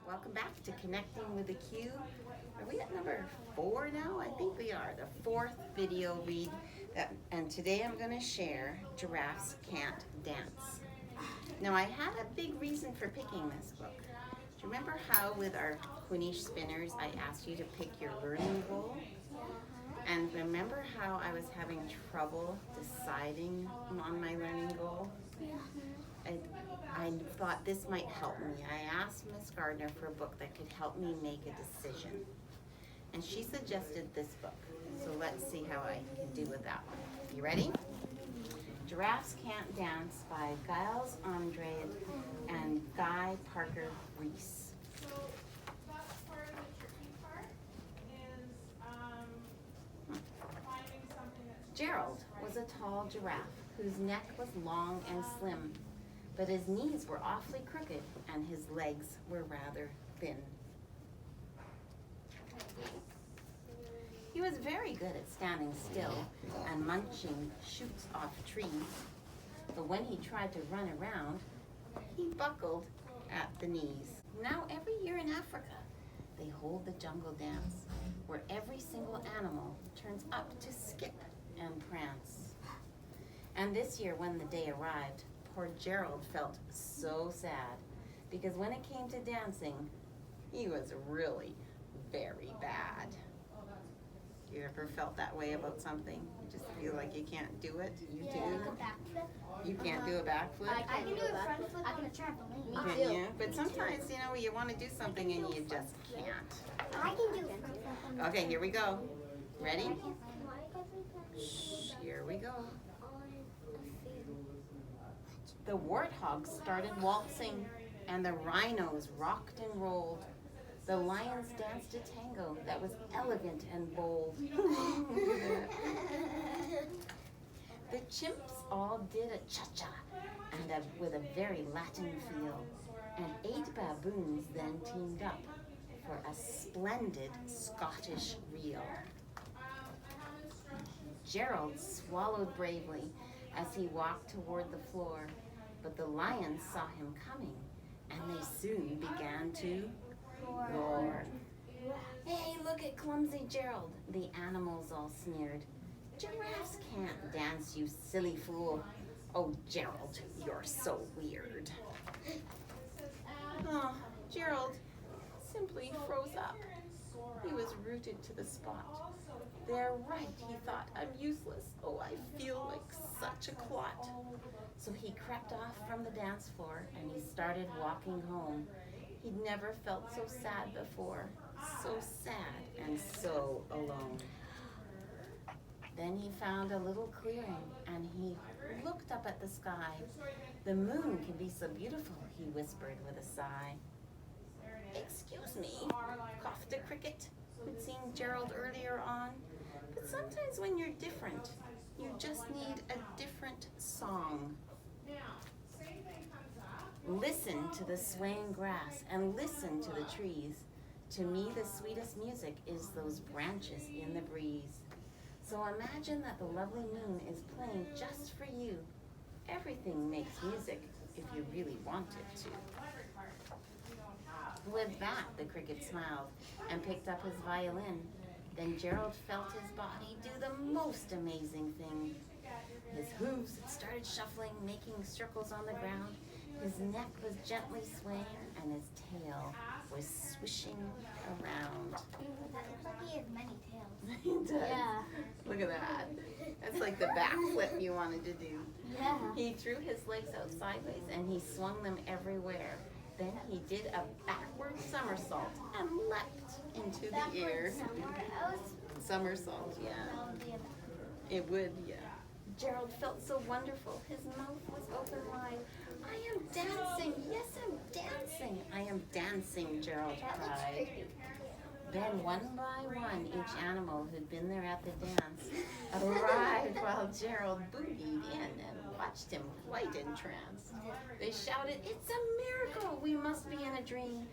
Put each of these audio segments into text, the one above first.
Welcome back to Connecting with the Cube. Are we at number 4 now? I think we are. The 4th video read. And today I'm going to share Giraffes Can't Dance. Now I had a big reason for picking this book. Do you remember how with our Quinish spinners I asked you to pick your learning goal? And remember how I was having trouble deciding on my learning goal? I thought this might help me. I asked Miss Gardner for a book that could help me make a decision. And she suggested this book. So let's see how I can do with that one. You ready? Giraffes Can't Dance by Giles Andrade and Guy Parker Reese. So that's part of the tricky part is finding something that's Gerald was a tall giraffe whose neck was long and slim, but his knees were awfully crooked and his legs were rather thin. He was very good at standing still and munching shoots off trees, but when he tried to run around, he buckled at the knees. Now every year in Africa, they hold the jungle dance, where every single animal turns up to skip and prance. And this year when the day arrived, poor Gerald felt so sad, because when it came to dancing, he was really very bad. You ever felt that way about something? You just feel like you can't do it? You do? Backflip. You can't do a backflip? I can do a front flip on a trampoline. Can you? But sometimes, you know, you want to do something and you just can't. I can do a front flip on Okay, here we go. Ready? a Shh, here we go. The warthogs started waltzing, and the rhinos rocked and rolled. The lions danced a tango that was elegant and bold. The chimps all did a cha-cha, and with a very Latin feel, and 8 baboons then teamed up for a splendid Scottish reel. Gerald swallowed bravely as he walked toward the floor, but the lions saw him coming, and they soon began to roar. Hey, look at clumsy Gerald, the animals all sneered. Giraffes can't dance, you silly fool. Oh, Gerald, you're so weird. Oh, Gerald simply froze up. He was rooted to the spot. They're right, he thought. I'm useless. Oh, I feel like such a clot. So he crept off from the dance floor and he started walking home. He'd never felt so sad before. So sad and so alone. Then he found a little clearing and he looked up at the sky. The moon can be so beautiful, he whispered with a sigh. Excuse me, coughed a cricket who'd seen Gerald earlier on. But sometimes when you're different, you just need a different song. Listen to the swaying grass and listen to the trees. To me, the sweetest music is those branches in the breeze. So imagine that the lovely moon is playing just for you. Everything makes music if you really want it to. With that, the cricket smiled and picked up his violin. Then Gerald felt his body do the most amazing thing. His hooves started shuffling, making circles on the ground. His neck was gently swaying, and his tail was swishing around. That looks like he has many tails. He does. Yeah. Look at that. That's like the backflip you wanted to do. Yeah. He threw his legs out sideways, and he swung them everywhere. Then he did a backward somersault and leapt into the air. Somersault, yeah. It would, yeah. Gerald felt so wonderful. His mouth was open wide. I am dancing. Yes, I'm dancing. I am dancing, Gerald cried. Then one by one, each animal who'd been there at the dance arrived while Gerald boogied in and watched him quite entranced. They shouted, "It's a miracle! We must be in a dream.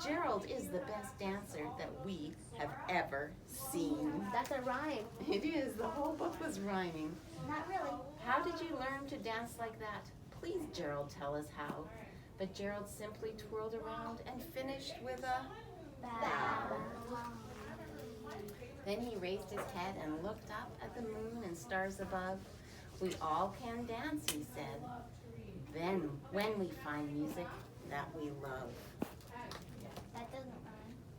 Gerald is the best dancer that we have ever seen." That's a rhyme. It is. The whole book was rhyming. Not really. How did you learn to dance like that? Please, Gerald, tell us how. But Gerald simply twirled around and finished with a Bow. Then he raised his head and looked up at the moon and stars above. We all can dance, he said. Then, when we find music that we love. That doesn't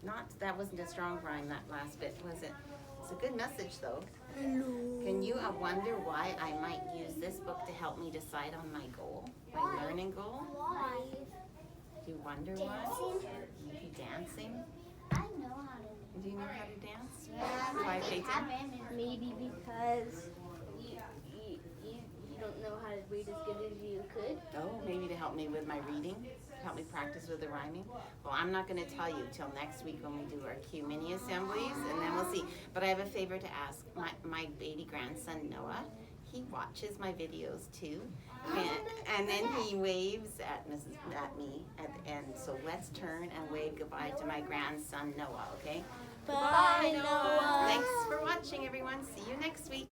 rhyme. That wasn't a strong rhyme, that last bit, was it? It's a good message, though. Can you wonder why I might use this book to help me decide on my goal, my learning goal? Why? Do you wonder why? Dancing. Maybe dancing? I know how to. Do you know how to dance? Yeah, Why, I think Peyton? Maybe because you don't know how to read as good as you could. Oh, maybe to help me with my reading, help me practice with the rhyming. Well, I'm not going to tell you till next week when we do our Q mini assemblies, and then we'll see. But I have a favor to ask. My baby grandson Noah, he watches my videos too, and then he waves at me at the end. So let's turn and wave goodbye to my grandson Noah. Okay? Bye, Noah. Thanks for watching, everyone. See you next week.